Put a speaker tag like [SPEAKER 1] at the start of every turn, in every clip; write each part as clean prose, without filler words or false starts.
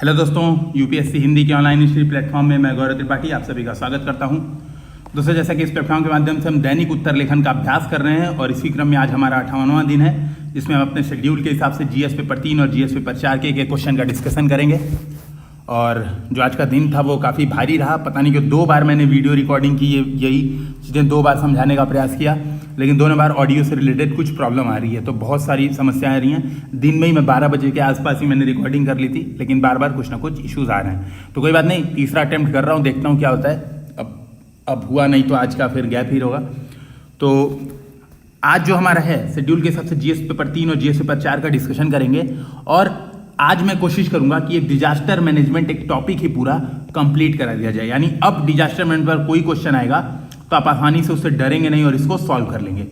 [SPEAKER 1] Hello दोस्तों, UPSC Hindi के online study platform में मैं गौरव त्रिपाठी आप सभी का स्वागत करता हूं। दोस्तों, जैसा कि इस प्लेटफॉर्म के माध्यम से हम दैनिक उत्तर लेखन का अभ्यास कर रहे हैं और इसी क्रम में आज हमारा 58वां दिन है, जिसमें हम अपने शेड्यूल के हिसाब से जीएस पेपर 3 और जीएस पेपर 4 के एक क्वेश्चन का डिस्कशन करेंगे। और जो आज का दिन था वो काफ़ी भारी रहा। पता नहीं कि 2 बार मैंने वीडियो रिकॉर्डिंग की, यही चीज़ें 2 बार समझाने का प्रयास किया, लेकिन दोनों बार ऑडियो से रिलेटेड कुछ प्रॉब्लम आ रही है, तो बहुत सारी समस्याएं आ रही हैं। दिन में ही मैं 12 बजे के आसपास ही मैंने रिकॉर्डिंग कर ली थी, लेकिन बार बार कुछ ना कुछ इश्यूज़ आ रहे हैं। तो कोई बात नहीं, तीसरा अटेम्प्ट कर रहा हूँ, देखता हूँ क्या होता है। अब हुआ नहीं तो आज का फिर गैप ही होगा। तो आज जो हमारा है शेड्यूल के हिसाब से जीएस पेपर 3 और जीएस पेपर 4 का डिस्कशन करेंगे। और आज मैं कोशिश करूंगा कि एक डिजास्टर मैनेजमेंट एक टॉपिक ही पूरा कंप्लीट करा दिया जाए। यानी अब डिजास्टर मैनेजमेंट पर कोई क्वेश्चन आएगा तो आप आसानी से उससे डरेंगे नहीं और इसको सॉल्व कर लेंगे।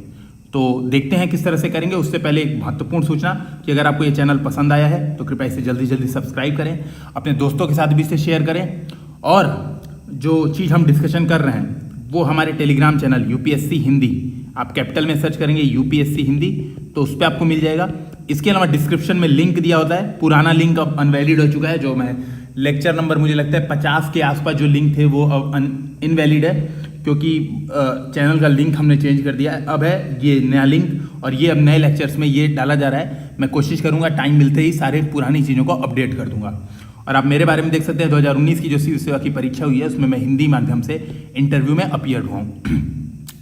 [SPEAKER 1] तो देखते हैं किस तरह से करेंगे। उससे पहले एक महत्वपूर्ण सूचना कि अगर आपको ये चैनल पसंद आया है तो कृपया इसे जल्दी जल्दी सब्सक्राइब करें, अपने दोस्तों के साथ भी इसे शेयर करें। और जो चीज़ हम डिस्कशन कर रहे हैं वो हमारे टेलीग्राम चैनल यूपीएससी हिंदी, आप कैपिटल में सर्च करेंगे यूपीएससी हिंदी तो उस पर आपको मिल जाएगा। इसके अलावा डिस्क्रिप्शन में लिंक दिया होता है, पुराना लिंक अब अनवैलिड हो चुका है। जो मैं लेक्चर नंबर मुझे लगता है 50 के आसपास जो लिंक थे वो अब इनवैलिड है, क्योंकि चैनल का लिंक हमने चेंज कर दिया है। अब है ये नया लिंक और ये अब नए लेक्चर्स में ये डाला जा रहा है। मैं कोशिश करूंगा टाइम मिलते ही सारे पुरानी चीज़ों को अपडेट कर दूंगा। और आप मेरे बारे में देख सकते हैं 2019 की जो सिविल सेवा की परीक्षा हुई है उसमें मैं हिंदी माध्यम से इंटरव्यू में अपीयर हुआ हूँ।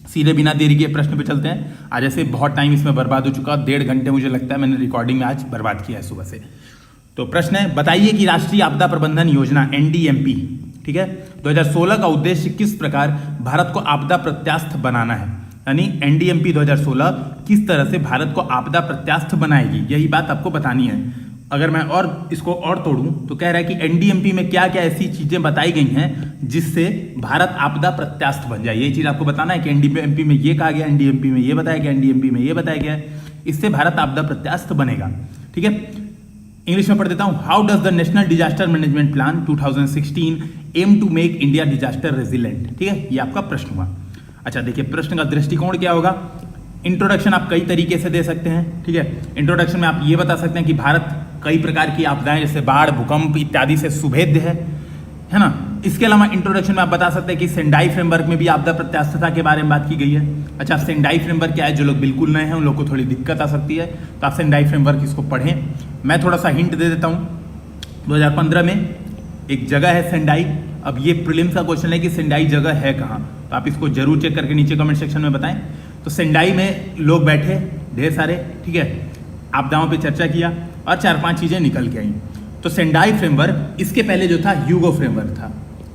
[SPEAKER 1] सीधे बिना देरी के प्रश्न पे चलते हैं। आज ऐसे बहुत टाइम इसमें बर्बाद हो चुका, 1.5 घंटे मुझे लगता है मैंने रिकॉर्डिंग में आज बर्बाद किया है सुबह से। तो प्रश्न है, बताइए कि राष्ट्रीय आपदा प्रबंधन योजना एनडीएमपी, ठीक है, 2016 का उद्देश्य किस प्रकार भारत को आपदा प्रत्यास्थ बनाना है। यानी एनडीएमपी 2016 किस तरह से भारत को आपदा प्रत्यास्थ बनाएगी, यही बात आपको बतानी है। अगर मैं और इसको और तोड़ूं तो कह रहा है कि एनडीएमपी में क्या क्या ऐसी चीजें बताई गई हैं जिससे भारत आपदा प्रत्यास्थ बन जाए। ये चीज आपको बताना है कि एनडीएमपी में ये कहा गया, एनडीएमपी में ये बताया गया, एनडीएमपी में ये बताया गया, इससे भारत आपदा प्रत्यास्थ बनेगा। ठीक है, इंग्लिश में पढ़ देता हूं। How does the national disaster management plan 2016 aim to make India disaster resilient. ठीक है, ये आपका प्रश्न हुआ। अच्छा देखिए, प्रश्न का दृष्टिकोण क्या होगा। इंट्रोडक्शन आप कई तरीके से दे सकते हैं। ठीक है, इंट्रोडक्शन में आप ये बता सकते हैं कि भारत कई प्रकार की आपदाएं जैसे बाढ़, भूकंप इत्यादि से सुभेद्य है ना। इसके अलावा इंट्रोडक्शन में आप बता सकते हैं कि सेंडाई फ्रेमवर्क में भी आपदा प्रत्यास्थता के बारे में बात की गई है। अच्छा, सेंडाई फ्रेमवर्क क्या है, जो लोग बिल्कुल नए हैं उन लोग को थोड़ी दिक्कत आ सकती है, तो आप सेंडाई फ्रेमवर्क इसको पढ़ें। मैं थोड़ा सा हिंट दे देता हूँ। 2015 में एक जगह है सेंडाई। अब ये प्रीलिम्स का क्वेश्चन है कि सेंडाई जगह है कहाँ, तो आप इसको जरूर चेक करके नीचे कमेंट सेक्शन में बताएं। तो सेंडाई में लोग बैठे ढेर सारे, ठीक है, आपदाओं पे चर्चा किया और 4-5 चीजें निकल के आई। तो सेंडाई फ्रेमवर्क, इसके पहले जो था ह्यूगो फ्रेमवर्क था।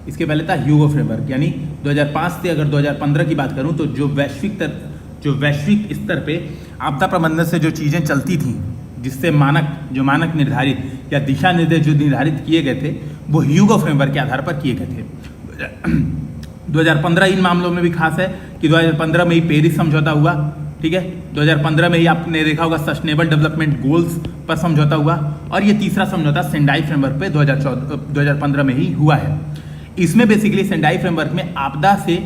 [SPEAKER 1] इसके पहले था ह्यूगो फ्रेमवर्क, यानी 2005 से अगर 2015 की बात करूं तो जो वैश्विक स्तर पे आपदा प्रबंधन से जो चीजें चलती थी, जिससे मानक निर्धारित या दिशा निर्देश जो निर्धारित किए गए थे वो ह्यूगो फ्रेमवर्क के आधार पर किए गए थे। 2015 इन मामलों में भी खास है कि 2015 में ही पेरिस समझौता हुआ। ठीक है, 2015 में ही आपने देखा होगा सस्टेनेबल डेवलपमेंट गोल्स पर समझौता हुआ। और ये तीसरा समझौता सेंडाई फ्रेमवर्क पे 2015 में ही हुआ है। इसमें बेसिकली सेंडाई फ्रेमवर्क में आपदा से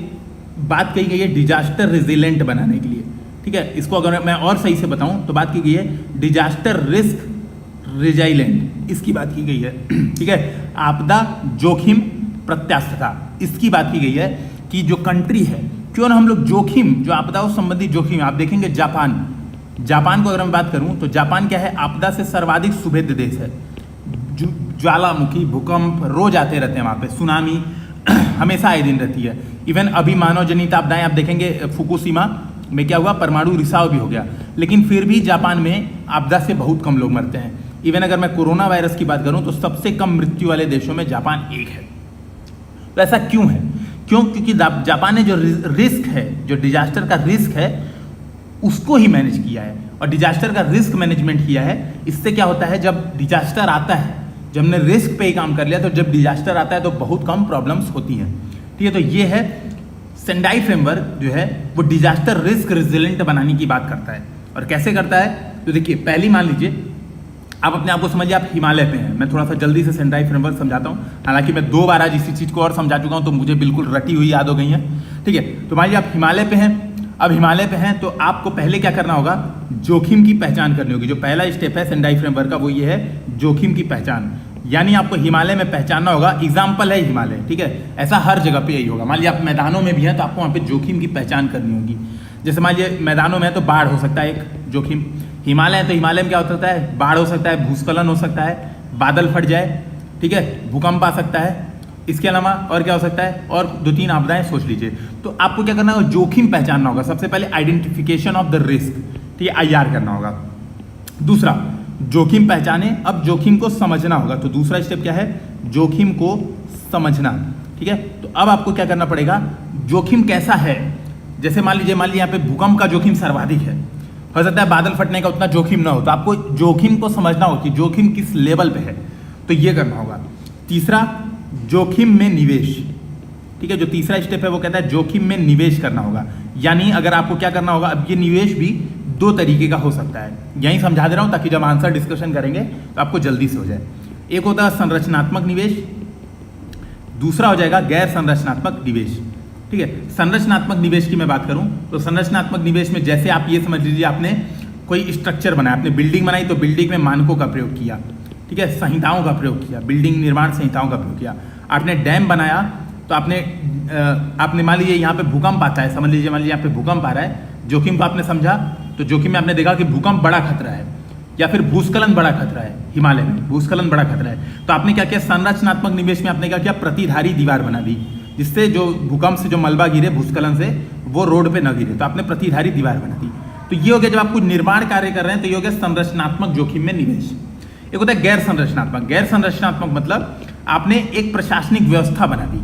[SPEAKER 1] बात कही गई है डिजास्टर रेजिलेंट बनाने के लिए। ठीक है, इसको अगर मैं और सही से बताऊं तो बात की गई है डिजास्टर रिस्क रेजिलेंट, इसकी बात की गई है। ठीक है, आपदा जोखिम प्रत्यास्थता, इसकी बात की गई है कि जो कंट्री है, क्यों ना हम लोग जोखिम, जो आपदाओं संबंधी जोखिम, आप देखेंगे जापान को अगर मैं बात करूं तो जापान क्या है, आपदा से सर्वाधिक सुभेद्य देश है। ज्वालामुखी, भूकंप रोज आते रहते हैं वहां पे, सुनामी हमेशा आए दिन रहती है। इवन अभी मानव जनित आपदाएं आप देखेंगे, फुकुशिमा में क्या हुआ, परमाणु रिसाव भी हो गया, लेकिन फिर भी जापान में आपदा से बहुत कम लोग मरते हैं। इवन अगर मैं कोरोना वायरस की बात करूं तो सबसे कम मृत्यु वाले देशों में जापान एक है। तो ऐसा क्यों है? क्योंकि जापान ने जो रिस्क है, जो डिजास्टर का रिस्क है, उसको ही मैनेज किया है। और डिजास्टर का रिस्क मैनेजमेंट किया है। इससे क्या होता है, जब डिजास्टर आता है, जब हमने रिस्क पे ही काम कर लिया, तो जब डिजास्टर आता है तो बहुत कम प्रॉब्लम्स होती हैं। ठीक है, तो ये है सेंडाई फ्रेमवर्क जो है वो डिजास्टर रिस्क रेजिलेंट बनाने की बात करता है। और कैसे करता है, तो देखिए, पहली मान लीजिए आप अपने आप को समझिए आप हिमालय पे हैं। मैं थोड़ा सा जल्दी से सेंडाई फ्रेमवर्क समझाता हूँ, हालांकि मैं 2 बार आज इसी चीज़ को और समझा चुका हूँ तो मुझे बिल्कुल रटी हुई याद हो गई है। ठीक है, तो मान लीजिए आप हिमालय पे हैं। अब हिमालय पे हैं तो आपको पहले क्या करना होगा, जोखिम की पहचान करनी होगी। जो पहला स्टेप है सेंडाई फ्रेमवर्क का वो ये है, जोखिम की पहचान। यानी आपको हिमालय में पहचानना होगा, एग्जाम्पल है हिमालय, ठीक है। ऐसा हर जगह पे यही होगा। मान लीजिए आप मैदानों में भी हैं तो आपको वहाँ पे जोखिम की पहचान करनी होगी। जैसे मान लीजिए मैदानों में है तो बाढ़ हो सकता है एक जोखिम, हिमालय है तो हिमालय में क्या हो सकता है, बाढ़ हो सकता है, भूस्खलन हो सकता है, बादल फट जाए, ठीक है, भूकंप आ सकता है, इसके अलावा और क्या हो सकता है, और 2-3 आपदाएं सोच लीजिए। तो आपको क्या करना होगा, जोखिम पहचानना होगा। सबसे पहले आइडेंटिफिकेशन ऑफ द रिस्क, ठीक है, IR करना होगा। दूसरा, जोखिम पहचाने, अब जोखिम को समझना होगा। तो दूसरा स्टेप क्या है, जोखिम को समझना, ठीक है। तो अब आपको क्या करना पड़ेगा, जोखिम कैसा है। जैसे मान लीजिए यहाँ पे भूकंप का जोखिम सर्वाधिक है, हो सकता है बादल फटने का उतना जोखिम ना हो, तो आपको जोखिम को समझना होगा कि जोखिम किस लेवल पे है, तो ये करना होगा। तीसरा, जोखिम में निवेश, ठीक है। जो तीसरा स्टेप है वो कहता है जोखिम में निवेश करना होगा। यानी अगर आपको क्या करना होगा, अब ये निवेश भी 2 तरीके का हो सकता है, यहीं समझा दे रहा हूं ताकि जब आंसर डिस्कशन करेंगे तो आपको जल्दी से हो जाए। एक होता है संरचनात्मक निवेश, दूसरा हो जाएगा गैर संरचनात्मक निवेश, ठीक है। संरचनात्मक निवेश की मैं बात करूं तो संरचनात्मक निवेश में जैसे आप ये समझ लीजिए, आपने कोई स्ट्रक्चर बनाया, आपने बिल्डिंग बनाई तो बिल्डिंग में मानकों का प्रयोग किया, ठीक है, संहिताओं का प्रयोग किया, बिल्डिंग निर्माण संहिताओं का प्रयोग किया। आपने डैम बनाया तो आपने मान लीजिए यहाँ पे भूकंप आता है, समझ लीजिए मान लीजिए यहाँ पे भूकंप आ रहा है, जोखिम को आपने समझा, तो जोखिम में आपने देखा कि भूकंप बड़ा खतरा है या फिर भूस्खलन बड़ा खतरा है, हिमालय में भूस्खलन बड़ा खतरा है। तो आपने क्या किया, संरचनात्मक निवेश में आपने क्या किया, प्रतिधारी दीवार बना दी, जिससे जो भूकंप से जो मलबा गिरे भूस्खलन से वो रोड पे न गिरे, तो आपने प्रतिधारी दीवार बना दी। तो ये हो गया, जब आप कुछ निर्माण कार्य कर रहे हैं तो ये हो गया संरचनात्मक जोखिम में निवेश। एक होता है गैर संरचनात्मक। गैर संरचनात्मक मतलब आपने एक प्रशासनिक व्यवस्था बना दी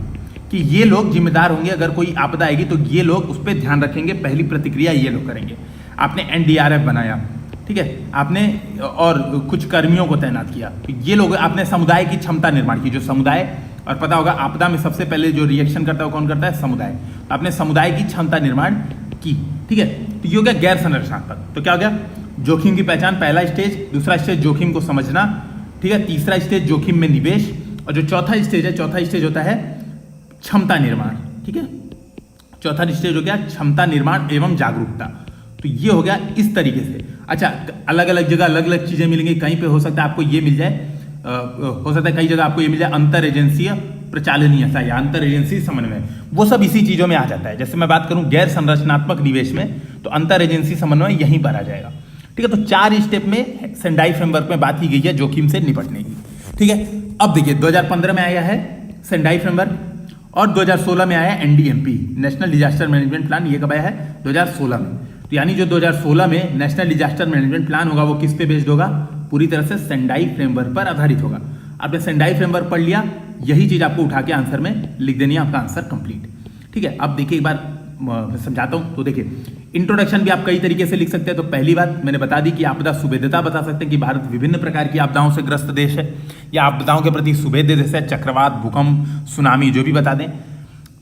[SPEAKER 1] कि ये लोग जिम्मेदार होंगे, अगर कोई आपदा आएगी तो ये लोग उस पर ध्यान रखेंगे, पहली प्रतिक्रिया ये लोग करेंगे। आपने NDRF बनाया, ठीक है, आपने और कुछ कर्मियों को तैनात किया, तो ये लोग, आपने समुदाय की क्षमता निर्माण की, जो समुदाय, और पता होगा आपदा में सबसे पहले जो रिएक्शन करता है वो कौन करता है, समुदाय। तो आपने समुदाय की क्षमता निर्माण की, ठीक है। तो ये हो गया गैर संरचनात्मक। तो क्या हो गया, जोखिम की पहचान पहला स्टेज, दूसरा स्टेज जोखिम को समझना, ठीक है, तीसरा स्टेज जोखिम में निवेश, और जो चौथा स्टेज है, चौथा स्टेज होता है क्षमता निर्माण, ठीक है। चौथा स्टेज हो गया क्षमता निर्माण एवं जागरूकता। तो ये हो गया इस तरीके से। अच्छा, अलग अलग जगह अलग अलग चीजें मिलेंगी, कहीं पे हो सकता है आपको ये मिल जाए, हो सकता है कई जगह आपको ये मिल जाए अंतर एजेंसीय प्रचालनीयता या अंतर एजेंसी समन्वय, वो सब इसी चीजों में आ जाता है। जैसे मैं बात करूं गैर संरचनात्मक निवेश में, तो अंतर एजेंसी समन्वय यहीं पर आ जाएगा, ठीक है। तो 4 स्टेप में सेंडाई फ्रेमवर्क में बात की गई है जोखिम से निपटने की, ठीक है। अब देखिए 2015 में आया है सेंडाई फ्रेमवर्क, और 2016 में आया NDMP, national disaster management plan. ये कब आया है, 2016 में। तो यानी जो 2016 में नेशनल डिजास्टर मैनेजमेंट प्लान होगा वो किस पे बेस्ड होगा, पूरी तरह से सेंडाई फ्रेमवर्क पर आधारित होगा। आपने सेंडाई फ्रेमवर्क पढ़ लिया, यही चीज आपको उठा के आंसर में लिख देनी है, आपका आंसर कंप्लीट, ठीक है। अब देखिए एक बार समझाता हूं। तो देखिए इंट्रोडक्शन भी आप कई तरीके से लिख सकते हैं। तो पहली बात मैंने बता दी कि आपदा सुभेद्यता बता सकते हैं कि भारत विभिन्न प्रकार की आपदाओं से ग्रस्त देश है, या आपदाओं के प्रति सुभेद्य देश है, चक्रवात, भूकंप, सुनामी, जो भी बता दें।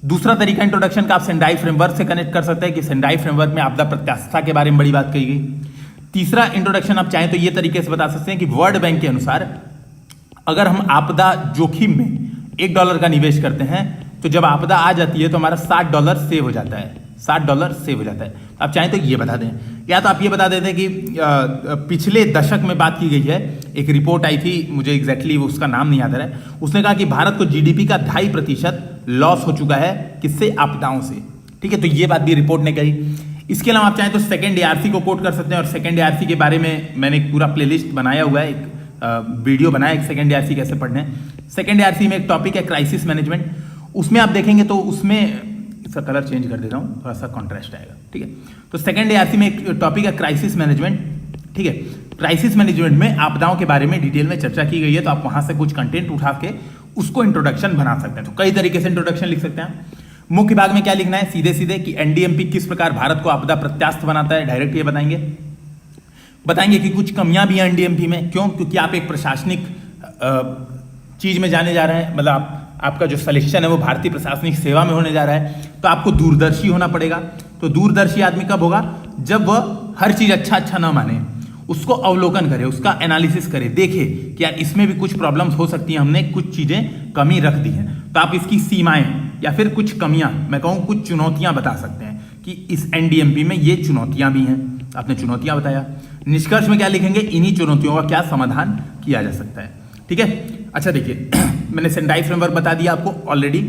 [SPEAKER 1] दूसरा तरीका इंट्रोडक्शन का आप सेंडाई फ्रेमवर्क से कनेक्ट कर सकते हैं कि सेंडाई फ्रेमवर्क में आपदा प्रत्यास्थता के बारे में बड़ी बात कही गई। तीसरा इंट्रोडक्शन आप चाहें तो ये तरीके से बता सकते हैं कि वर्ल्ड बैंक के अनुसार अगर हम आपदा जोखिम में $1 का निवेश करते हैं तो जब आपदा आ जाती है तो हमारा $60 सेव हो जाता है, $60 सेव हो जाता है। आप चाहें तो ये बता दें, या तो आप ये बता देते हैं कि पिछले दशक में बात की गई है, एक रिपोर्ट आई थी, मुझे एग्जैक्टली उसका नाम नहीं याद आ रहा है, उसने कहा कि भारत को GDP का 2.5% लॉस हो चुका है, किससे, आपदाओं से, ठीक है। तो ये बात भी रिपोर्ट ने कही। इसके अलावा आप चाहें तो सेकंड ARC को कोट कर सकते हैं, और सेकंड ARC के बारे में मैंने एक पूरा प्लेलिस्ट बनाया हुआ है, एक वीडियो बनाया है सेकंड ARC कैसे पढ़ने हैं। सेकंड ARC में एक टॉपिक है क्राइसिस मैनेजमेंट, उसमें आप देखेंगे तो उसमें इसका कलर चेंज कर देता हूँ, थोड़ा सा कॉन्ट्रास्ट आएगा, ठीक है। तो सेकंड ARC में एक टॉपिक है क्राइसिस मैनेजमेंट, ठीक है। क्राइसिस मैनेजमेंट में आपदाओं के बारे में डिटेल में चर्चा की गई है, तो आप वहां से कुछ कंटेंट उठा के उसको इंट्रोडक्शन बना सकते हैं। तो कई तरीके से इंट्रोडक्शन लिख सकते हैं। मुख्य भाग में क्या लिखना है, सीधे सीधे कि NDMP किस प्रकार भारत को आपदा प्रत्यास्थ बनाता है, डायरेक्ट ये बताएंगे कि कुछ कमियां भी हैं NDMP में। क्यों, क्योंकि आप एक प्रशासनिक चीज में जाने जा रहे हैं, मतलब आपका जो सिलेक्शन है वो भारतीय प्रशासनिक सेवा में होने जा रहा है, तो आपको दूरदर्शी होना पड़ेगा। तो दूरदर्शी आदमी कब होगा, जब वह हर चीज अच्छा ना माने, उसको अवलोकन करे, उसका एनालिसिस करे, देखे कि यार इसमें भी कुछ प्रॉब्लम्स हो सकती हैं, हमने कुछ चीजें कमी रख दी हैं, तो आप इसकी सीमाएं या फिर कुछ कमियां, मैं कहूँ कुछ चुनौतियां बता सकते हैं कि इस NDMP में ये चुनौतियां भी हैं। आपने चुनौतियां बताया, निष्कर्ष में क्या लिखेंगे, इन्हीं चुनौतियों का क्या समाधान किया जा सकता है, ठीक है। अच्छा देखिए मैंने सेंडाई फ्रेमवर्क बता दिया आपको ऑलरेडी।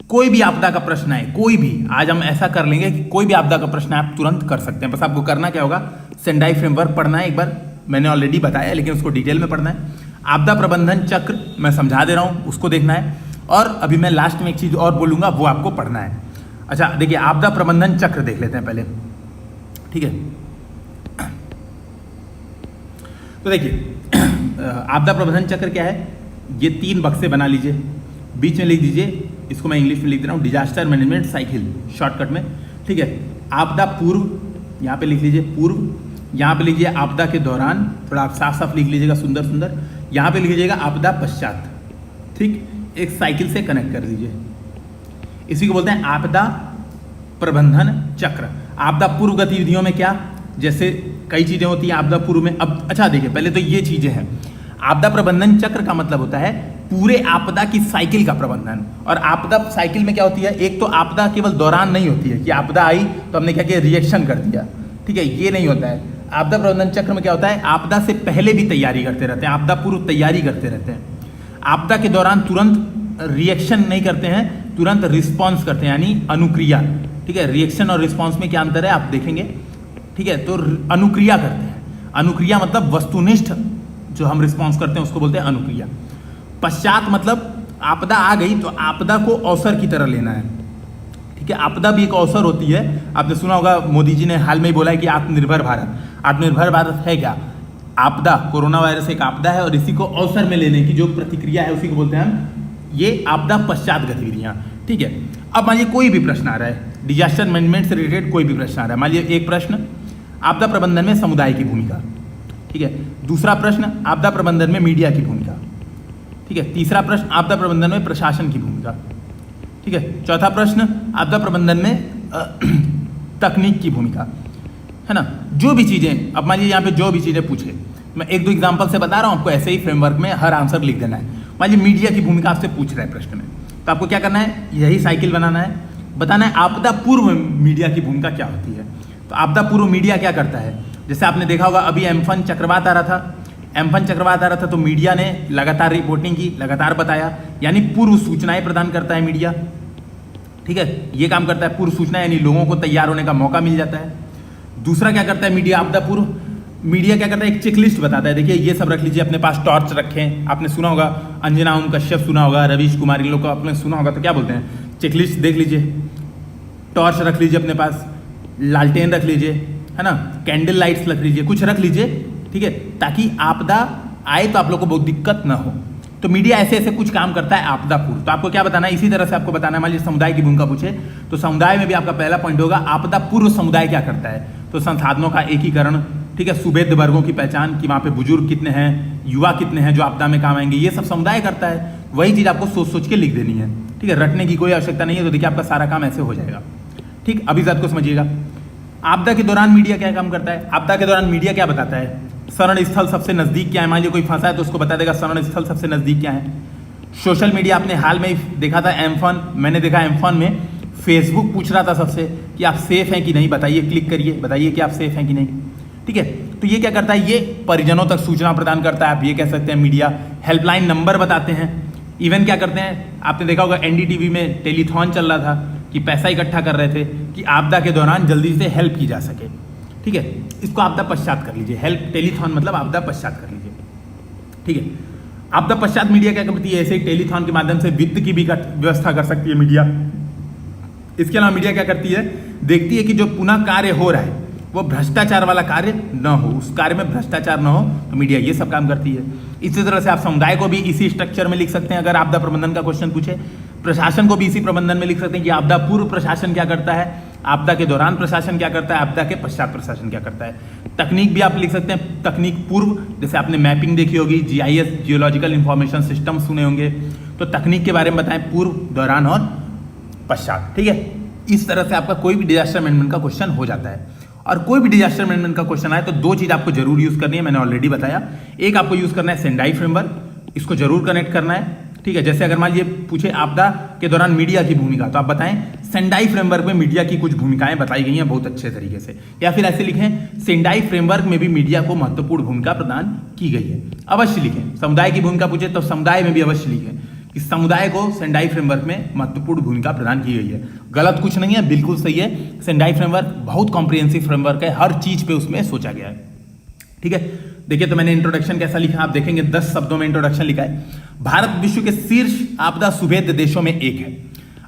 [SPEAKER 1] कोई भी आपदा का प्रश्न है, कोई भी, आज हम ऐसा कर लेंगे कि कोई भी आपदा का प्रश्न आप तुरंत कर सकते हैं। बस आपको करना क्या होगा, सेंडाई फ्रेमवर्क पढ़ना है। एक बार मैंने ऑलरेडी बताया लेकिन उसको डिटेल में पढ़ना है। आपदा प्रबंधन चक्र मैं समझा दे रहा हूँ, उसको देखना है। और अभी मैं लास्ट में एक चीज और बोलूंगा, वो आपको पढ़ना है। अच्छा देखिए आपदा प्रबंधन चक्र देख लेते हैं पहले, ठीक है। तो देखिए आपदा प्रबंधन चक्र क्या है, ये 3 बक्से बना लीजिए, बीच में लिख दीजिए, इसको मैं इंग्लिश में लिख दे रहा हूँ, डिजास्टर मैनेजमेंट साइकिल शॉर्टकट में, ठीक है। आपदा पूर्व, यहाँ पे लिख लीजिए पूर्व, यहाँ पे लिखिए आपदा के दौरान, थोड़ा आप साफ साफ लिख लीजिएगा, सुंदर सुंदर। यहाँ पे लिख लीजिएगा आपदा पश्चात, ठीक, एक साइकिल से कनेक्ट कर दीजिए। इसी को बोलते हैं आपदा प्रबंधन चक्र। आपदा पूर्व गतिविधियों में क्या, जैसे कई चीजें होती हैं आपदा पूर्व में। अब अच्छा देखिए पहले तो ये चीजें हैं, आपदा प्रबंधन चक्र का मतलब होता है पूरे आपदा की साइकिल का प्रबंधन। और आपदा साइकिल में क्या होती है, एक तो आपदा केवल दौरान नहीं होती है कि आपदा आई तो हमने क्या किया, रिएक्शन कर दिया, ठीक है, ये नहीं होता है। आपदा प्रबंधन चक्र में क्या होता है, आपदा से पहले भी तैयारी करते रहते हैं, आपदा पूर्व तैयारी करते रहते हैं। आपदा के दौरान तुरंत रिएक्शन नहीं करते हैं, तुरंत रिस्पॉन्स करते हैं, यानी अनुक्रिया, ठीक है। रिएक्शन और रिस्पॉन्स में क्या अंतर है आप देखेंगे, ठीक है। तो अनुक्रिया करते हैं, अनुक्रिया मतलब वस्तुनिष्ठ जो हम रिस्पॉन्स करते हैं उसको बोलते हैं अनुक्रिया। पश्चात मतलब आपदा आ गई तो आपदा को अवसर की तरह लेना है, ठीक है। आपदा भी एक अवसर होती है। आपने सुना होगा मोदी जी ने हाल में ही बोला है कि आत्मनिर्भर भारत, आत्मनिर्भर भारत है क्या, आपदा, कोरोना वायरस एक आपदा है और इसी को अवसर में लेने की जो प्रतिक्रिया है उसी को बोलते हैं हम ये आपदा पश्चात गतिविधियां, ठीक है। अब मान लीजिए कोई भी प्रश्न आ रहा है, डिजास्टर मैनेजमेंट से रिलेटेड कोई भी प्रश्न आ रहा है, मान लीजिए एक प्रश्न आपदा प्रबंधन में समुदाय की भूमिका, ठीक है। दूसरा प्रश्न आपदा प्रबंधन में मीडिया की भूमिका, ठीक है। तीसरा प्रश्न आपदा प्रबंधन में प्रशासन की भूमिका, ठीक है। चौथा प्रश्न आपदा प्रबंधन में तकनीक की भूमिका, है ना। जो भी चीजें, अब मान लीजिए यहाँ पे जो भी चीजें पूछे, मैं 1-2 एग्जांपल से बता रहा हूँ आपको, ऐसे ही फ्रेमवर्क में हर आंसर लिख देना है। मान लीजिए मीडिया की भूमिका आपसे पूछ रहा है प्रश्न में, तो आपको क्या करना है, यही साइकिल बनाना है, बताना है आपदा पूर्व मीडिया की भूमिका क्या होती है। तो आपदा पूर्व मीडिया क्या करता है, जैसे आपने देखा होगा अभी एम्फन चक्रवात आ रहा था, एम्फन चक्रवात आ रहा था तो मीडिया ने लगातार रिपोर्टिंग की, लगातार बताया, यानी पूर्व सूचनाएं प्रदान करता है मीडिया, ठीक है। ये काम करता है पूर्व सूचना, यानी लोगों को तैयार होने का मौका मिल जाता है। दूसरा क्या करता है मीडिया आपदा पूर्व, मीडिया क्या करता है, एक चेकलिस्ट बताता है। देखिए ये सब रख लीजिए अपने पास, टॉर्च रखें, आपने सुना होगा अंजना ओम कश्यप सुना होगा, रवीश कुमार, इन लोग को आपने सुना होगा, तो क्या बोलते हैं, चेकलिस्ट देख लीजिए, टॉर्च रख लीजिए अपने पास, लालटेन रख लीजिए, है ना, कैंडल लाइट्स रख लीजिए, कुछ रख लीजिए, ठीक है, ताकि आपदा आए तो आप लोग को बहुत दिक्कत ना हो। तो मीडिया ऐसे ऐसे कुछ काम करता है आपदा पूर्व। तो आपको क्या बताना है, इसी तरह से आपको बताना है। मान लीजिए समुदाय की भूमिका पूछे तो समुदाय में भी आपका पहला पॉइंट होगा आपदा पूर्व समुदाय क्या करता है। तो संसाधनों का एकीकरण, ठीक है, सुभेद्य वर्गों की पहचान कि वहाँ पे बुजुर्ग कितने हैं, युवा कितने हैं जो आपदा में काम आएंगे, ये सब समुदाय करता है। वही चीज़ आपको सोच सोच के लिख देनी है, ठीक है, रटने की कोई आवश्यकता नहीं है। तो देखिए आपका सारा काम ऐसे हो जाएगा, ठीक। अभी बात को समझिएगा, आपदा के दौरान मीडिया क्या काम करता है। आपदा के दौरान मीडिया क्या बताता है, शरण स्थल सबसे नजदीक क्या है। मान लीजिए कोई फंसा है तो उसको बता देगा शरण स्थल सबसे नजदीक क्या है। सोशल मीडिया आपने हाल में ही देखा था एम्फन, मैंने देखा एम्फन में फेसबुक पूछ रहा था सबसे कि आप सेफ हैं कि नहीं, बताइए, क्लिक करिए, बताइए कि आप सेफ हैं कि नहीं, ठीक है। तो ये क्या करता है, ये परिजनों तक सूचना प्रदान करता है, आप ये कह सकते हैं मीडिया। हेल्पलाइन नंबर बताते हैं। इवन क्या करते हैं, आपने देखा होगा एनडीटीवी में टेलीथॉन चल रहा था कि पैसा इकट्ठा कर रहे थे कि आपदा के दौरान जल्दी से हेल्प की जा सके, ठीक है। इसको आपदा पश्चात कर लीजिए, हेल्प टेलीथॉन मतलब आपदा पश्चात कर लीजिए, ठीक है। आपदा पश्चात मीडिया क्या करती है, ऐसे ही टेलीथॉन के माध्यम से वित्त की भी व्यवस्था कर सकती है मीडिया। इसके अलावा मीडिया क्या करती है, देखती है कि जो पुनः कार्य हो रहा है वो भ्रष्टाचार वाला कार्य न हो, उस कार्य में भ्रष्टाचार न हो, तो मीडिया ये सब काम करती है। इसी तरह से आप समुदाय को भी इसी स्ट्रक्चर में लिख सकते हैं अगर आपदा प्रबंधन का क्वेश्चन पूछे। प्रशासन को भी इसी प्रबंधन में लिख सकते हैं कि आपदा पूर्व प्रशासन क्या करता है, आपदा के दौरान प्रशासन क्या करता है, आपदा के पश्चात प्रशासन क्या करता है। तकनीक भी आप लिख सकते हैं, तकनीक पूर्व, जैसे आपने मैपिंग देखी होगी, जीआईएस, जियोलॉजिकल इंफॉर्मेशन सिस्टम सुने होंगे, तो तकनीक के बारे में बताएं पूर्व, दौरान और पश्चात, ठीक है। इस तरह से आपका कोई भी डिजास्टर मैनेजमेंट का क्वेश्चन हो जाता है। और कोई भी डिजास्टर मैनेजमेंट का क्वेश्चन आए तो 2 चीज आपको जरूर यूज करनी है, मैंने ऑलरेडी बताया। एक आपको यूज करना है सेंडाई फ्रेमवर्क, इसको जरूर कनेक्ट करना है, ठीक है, जैसे अगर मान लीजिए पूछे आपदा के दौरान मीडिया की भूमिका, तो आप बताएं सेंडाई फ्रेमवर्क में मीडिया की कुछ भूमिकाएं बताई गई हैं बहुत अच्छे तरीके से, या फिर ऐसे लिखें सेंडाई फ्रेमवर्क में भी मीडिया को महत्वपूर्ण भूमिका प्रदान की गई है। अवश्य लिखें, समुदाय की भूमिका पूछे तो समुदाय में भी अवश्य लिखें कि समुदाय को सेंडाई फ्रेमवर्क में महत्वपूर्ण भूमिका प्रदान की गई है। गलत कुछ नहीं है, बिल्कुल सही है। सेंडाई फ्रेमवर्क बहुत कॉम्प्रिहेंसिव फ्रेमवर्क है, हर चीज पे उसमें सोचा गया है। ठीक है, देखिए तो मैंने इंट्रोडक्शन कैसा लिखा, आप देखेंगे 10 शब्दों में इंट्रोडक्शन लिखा है। भारत विश्व के शीर्ष आपदा सुभेद्य देशों में एक है।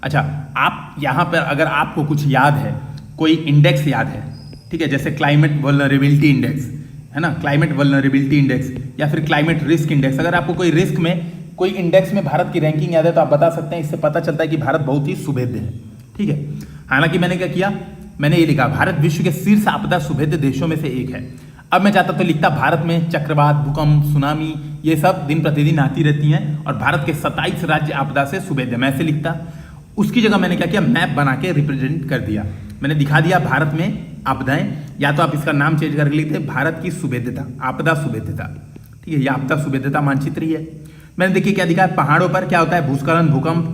[SPEAKER 1] अच्छा, आप यहां पर अगर आपको कुछ याद है, कोई इंडेक्स याद है, ठीक है, जैसे क्लाइमेट वल्नरेबिलिटी इंडेक्स है ना, क्लाइमेट वल्नरेबिलिटी इंडेक्स या फिर क्लाइमेट रिस्क इंडेक्स, अगर आपको कोई रिस्क में कोई इंडेक्स में भारत की रैंकिंग याद है तो आप बता सकते हैं। इससे पता चलता है कि भारत बहुत ही सुभेद्य है। ठीक है, हालांकि मैंने क्या किया, मैंने ये लिखा भारत विश्व के शीर्ष आपदा सुभेद्य देशों में से एक है। अब मैं चाहता तो लिखता भारत में चक्रवात, भूकंप, सुनामी ये सब दिन प्रतिदिन आती रहती हैं और भारत के 27 राज्य आपदा से सुभेद्य, मैं ऐसे लिखता। उसकी जगह मैंने क्या किया, मैप बना के रिप्रेजेंट कर दिया। मैंने दिखा दिया भारत में आपदाएं, या तो आप इसका नाम चेंज करके लिखते भारत की सुभेद्यता, आपदा सुभेद्यता। ठीक है, ये आपदा सुभेद्यता मानचित्र ही है। मैंने देखिए क्या दिखा है, पहाड़ों पर क्या होता है, भूस्खलन, भूकंप,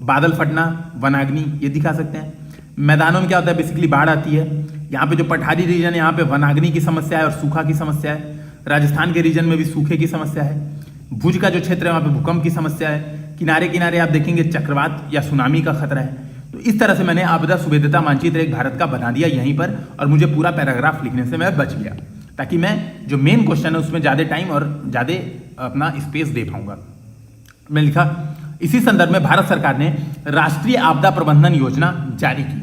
[SPEAKER 1] बादल फटना, वनाग्नि, ये दिखा सकते हैं। मैदानों में क्या होता है, बेसिकली बाढ़ आती है। यहाँ पे जो पठारी रीजन है यहाँ पे वनाग्नि की समस्या है और सूखा की समस्या है। राजस्थान के रीजन में भी सूखे की समस्या है। भुज का जो क्षेत्र है वहाँ पे भूकंप की समस्या है। किनारे किनारे आप देखेंगे चक्रवात या सुनामी का खतरा है। तो इस तरह से मैंने आपदा सुभेद्यता मानचित्र एक भारत का बना दिया यहीं पर, और मुझे पूरा पैराग्राफ लिखने से मैं बच गया, ताकि मैं जो मेन क्वेश्चन है उसमें ज़्यादा टाइम और ज़्यादा अपना स्पेस दे पाऊंगा। मैं लिखा, इसी संदर्भ में भारत सरकार ने राष्ट्रीय आपदा प्रबंधन योजना जारी की।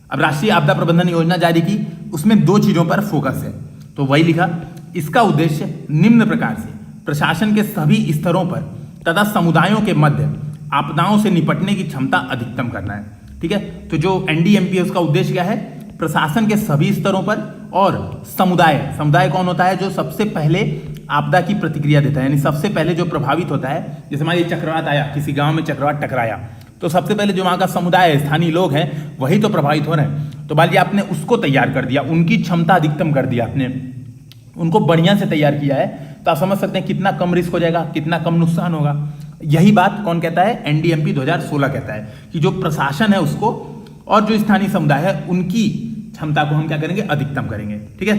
[SPEAKER 1] अब राष्ट्रीय आपदा प्रबंधन योजना जारी की, उसमें 2 चीजों पर फोकस है, तो वही लिखा, इसका उद्देश्य निम्न प्रकार से प्रशासन के सभी स्तरों पर तथा समुदायों के मध्य आपदाओं से निपटने की क्षमता अधिकतम करना है। ठीक है, तो जो एनडीएमपी है उसका उद्देश्य क्या है, प्रशासन के सभी स्तरों पर और समुदाय कौन होता है, जो सबसे पहले आपदा की प्रतिक्रिया देता है, यानी सबसे पहले जो प्रभावित होता है। जैसे मान लीजिए चक्रवात आया, किसी गांव में चक्रवात टकराया, तो सबसे पहले जो वहाँ का समुदाय है, स्थानीय लोग हैं, वही तो प्रभावित हो रहे हैं। तो मान लीजिए आपने उसको तैयार कर दिया, उनकी क्षमता अधिकतम कर दिया, आपने उनको बढ़िया से तैयार किया है, तो आप समझ सकते हैं कितना कम रिस्क हो जाएगा, कितना कम नुकसान होगा। यही बात कौन कहता है, एनडीएमपी 2016 कहता है कि जो प्रशासन है उसको और जो स्थानीय समुदाय है उनकी क्षमता को हम क्या करेंगे, अधिकतम करेंगे। ठीक है,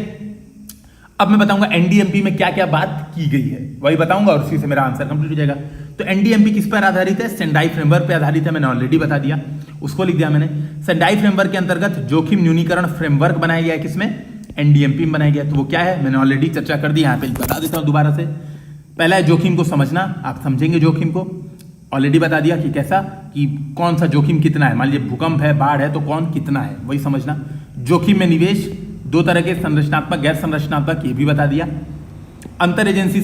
[SPEAKER 1] अब मैं बताऊंगा एनडीएमपी में क्या क्या बात की गई है, वही बताऊंगा और उसी से मेरा आंसर कंप्लीट हो जाएगा। तो एनडीएमपी किस पर आधारित है, सेंडाई फ्रेमवर्क पर आधारित है, मैंने ऑलरेडी बता दिया, उसको लिख दिया मैंने। सेंडाई फ्रेमवर्क के अंतर्गत जोखिम न्यूनीकरण फ्रेमवर्क बनाया गया है, किसमें, एनडीएमपी में बनाया गया। तो वो क्या है, मैंने ऑलरेडी चर्चा कर दी, यहाँ पे बता देता हूँ दोबारा से। पहला है जोखिम को समझना, आप समझेंगे जोखिम को, ऑलरेडी बता दिया कि कैसा, कि कौन सा जोखिम कितना है, मान लीजिए भूकंप है, बाढ़ है, तो कौन कितना है, वही समझना। जोखिम में निवेश, 2 तरह के, संरचनात्मक, गैर संरचनात्मक, ये भी बता दिया। अंतर एजेंसी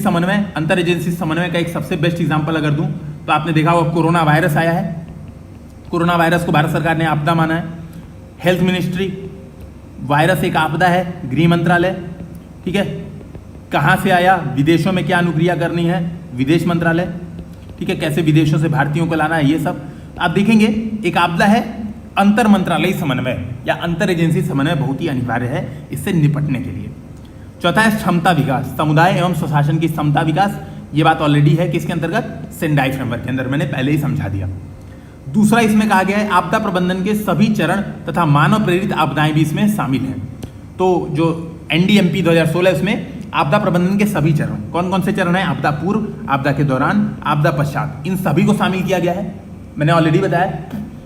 [SPEAKER 1] समन्वय का एक सबसे बेस्ट एग्जांपल अगर दूं तो आपने देखा होगा, कोरोना वायरस आया है, कोरोना वायरस को भारत सरकार ने आपदा माना है। हेल्थ मिनिस्ट्री, वायरस एक आपदा है, गृह मंत्रालय, ठीक है, कहाँ से आया, विदेशों में क्या अनुक्रिया करनी है, विदेश मंत्रालय, ठीक है, कैसे विदेशों से भारतीयों को लाना है, ये सब आप देखेंगे। एक आपदा है, अंतर मंत्रालयी समन्वय या अंतर एजेंसी समन्वय बहुत ही अनिवार्य है इससे निपटने के लिए। चौथा है क्षमता विकास, समुदाय एवं स्वशासन की क्षमता विकास, ये बात ऑलरेडी है किसके अंतर्गत, सेंडाई फ्रेमवर्क के अंदर, मैंने पहले ही समझा दिया। दूसरा इसमें कहा गया है आपदा प्रबंधन के सभी चरण तथा मानव प्रेरित आपदाएं भी इसमें शामिल हैं। तो जो एनडीएमपी 2016 इसमें आपदा प्रबंधन के सभी चरण, कौन कौन से चरण हैं, आपदा पूर्व, आपदा के दौरान, आपदा पश्चात, इन सभी को शामिल किया गया है। मैंने ऑलरेडी बताया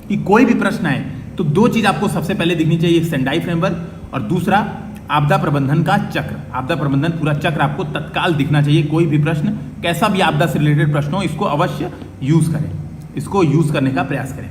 [SPEAKER 1] कि कोई भी प्रश्न आए तो 2 चीज आपको सबसे पहले दिखनी चाहिए, एक सेंडाई फ्रेमवर्क और दूसरा आपदा प्रबंधन का चक्र। आपदा प्रबंधन पूरा चक्र आपको तत्काल दिखना चाहिए। कोई भी प्रश्न, कैसा भी आपदा से रिलेटेड प्रश्न हो, इसको अवश्य यूज करें, इसको यूज करने का प्रयास करें।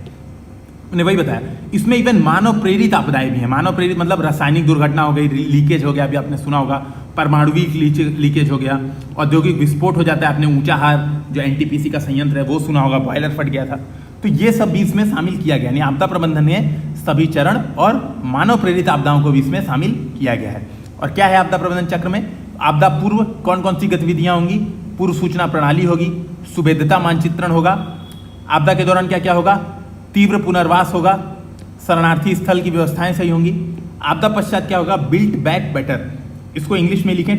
[SPEAKER 1] मैंने वही बताया, इसमें इवन मानव प्रेरित आपदाएं भी हैं। मानव प्रेरित मतलब रासायनिक दुर्घटना हो गई, लीकेज हो गया, अभी आपने सुना होगा, परमाणुविक लीकेज हो गया, औद्योगिक विस्फोट हो जाता है, आपने ऊंचाहार जो एनटीपीसी का संयंत्र है वो सुना होगा, बॉयलर फट गया था, तो ये सब भी इसमें शामिल किया गया। यानी आपदा प्रबंधन में सभी चरण और मानव प्रेरित आपदाओं को भी इसमें शामिल किया गया है। और क्या है आपदा प्रबंधन चक्र में, आपदा पूर्व कौन कौन सी गतिविधियां होंगी, पूर्व सूचना प्रणाली होगी, सुभेद्यता मानचित्रण होगा, आपदा के दौरान क्या क्या होगा, तीव्र पुनर्वास होगा, शरणार्थी स्थल की व्यवस्थाएं सही होंगी, आपदा पश्चात क्या होगा, बिल्ट बैक बेटर, इसको इंग्लिश में लिखें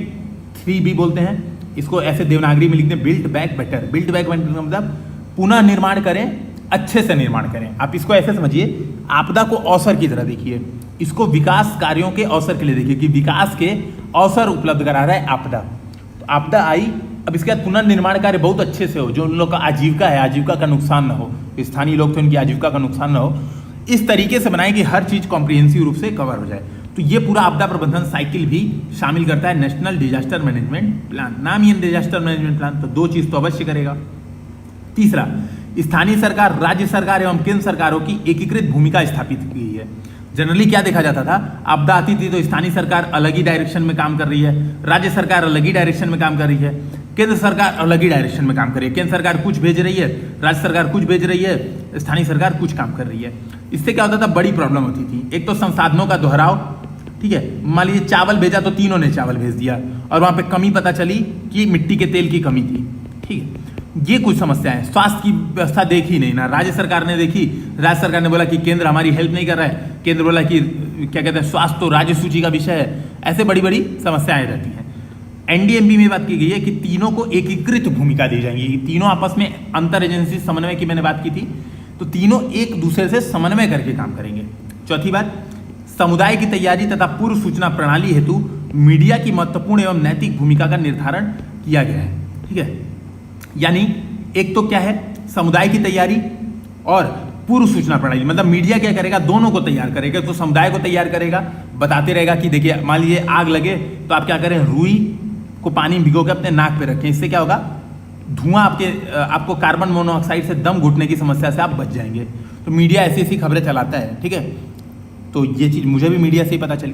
[SPEAKER 1] 3B बोलते हैं, इसको ऐसे देवनागरी में लिखते हैं built back better. Built back better मतलब पुनः निर्माण करें, अच्छे से निर्माण करें। आप इसको ऐसे समझिए, आपदा को अवसर की तरह देखिए, इसको विकास कार्यों के अवसर के लिए देखिए कि विकास के अवसर उपलब्ध करा रहा है आपदा। तो आपदा आई, अब इसके बाद पुनर्निर्माण कार्य बहुत अच्छे से हो, जो उन लोग का आजीविका है, आजीविका का नुकसान ना हो, स्थानीय लोग थे उनकी आजीविका का नुकसान ना हो, इस तरीके से बनाए कि हर चीज कॉम्प्रिहेंसिव रूप से कवर हो जाए। तो ये पूरा आपदा प्रबंधन साइकिल भी शामिल करता है नेशनल डिजास्टर मैनेजमेंट प्लान। नाम ही डिजास्टर मैनेजमेंट प्लान, तो दो चीज तो अवश्य करेगा। तीसरा, स्थानीय सरकार, राज्य सरकार एवं केंद्र सरकारों की एकीकृत भूमिका स्थापित की गई है। जनरली क्या देखा जाता था, आपदा आती थी तो स्थानीय सरकार अलग ही डायरेक्शन में काम कर रही है, राज्य सरकार अलग ही डायरेक्शन में काम कर रही है, केंद्र सरकार अलग ही डायरेक्शन में काम कर रही है। केंद्र सरकार कुछ भेज रही है, राज्य सरकार कुछ भेज रही है, स्थानीय सरकार कुछ काम कर रही है। इससे क्या होता था, बड़ी प्रॉब्लम होती थी। एक तो संसाधनों का दोहराव, ठीक है, मान लीजिए चावल भेजा तो तीनों ने चावल भेज दिया और वहां पे कमी पता चली कि मिट्टी के तेल की कमी थी, ठीक है, ये कुछ समस्याएं। स्वास्थ्य की व्यवस्था देखी नहीं ना, राज्य सरकार ने देखी, राज्य सरकार ने बोला कि केंद्र हमारी हेल्प नहीं कर रहा है, केंद्र बोला कि क्या कहते हैं स्वास्थ्य तो राज्य सूची का विषय है। ऐसे बड़ी बड़ी समस्याएं रहती हैं। एनडीएमबी में बात की गई है कि तीनों को एकीकृत भूमिका दी जाएगी, तीनों आपस में अंतर एजेंसी समन्वय की मैंने बात की थी, तो तीनों एक दूसरे से समन्वय करके काम करेंगे। चौथी बात, समुदाय की तैयारी तथा पूर्व सूचना प्रणाली हेतु मीडिया की महत्वपूर्ण एवं नैतिक भूमिका का निर्धारण किया गया है, ठीक है। यानी एक तो क्या है, समुदाय की तैयारी और पूर्व सूचना प्रणाली, मतलब मीडिया क्या करेगा, दोनों को तैयार करेगा। तो समुदाय को तैयार करेगा, बताते रहेगा कि देखिए मान लीजिए आग लगे तो आप क्या करें, रुई को पानी भिगो के अपने नाक पे रखें, इससे क्या होगा, धुआं आपको कार्बन मोनोऑक्साइड से दम घुटने की समस्या से आप बच जाएंगे। तो मीडिया ऐसी ऐसी खबरें चलाता है, ठीक है। तो ये चीज मुझे भी मीडिया से ही पता चली।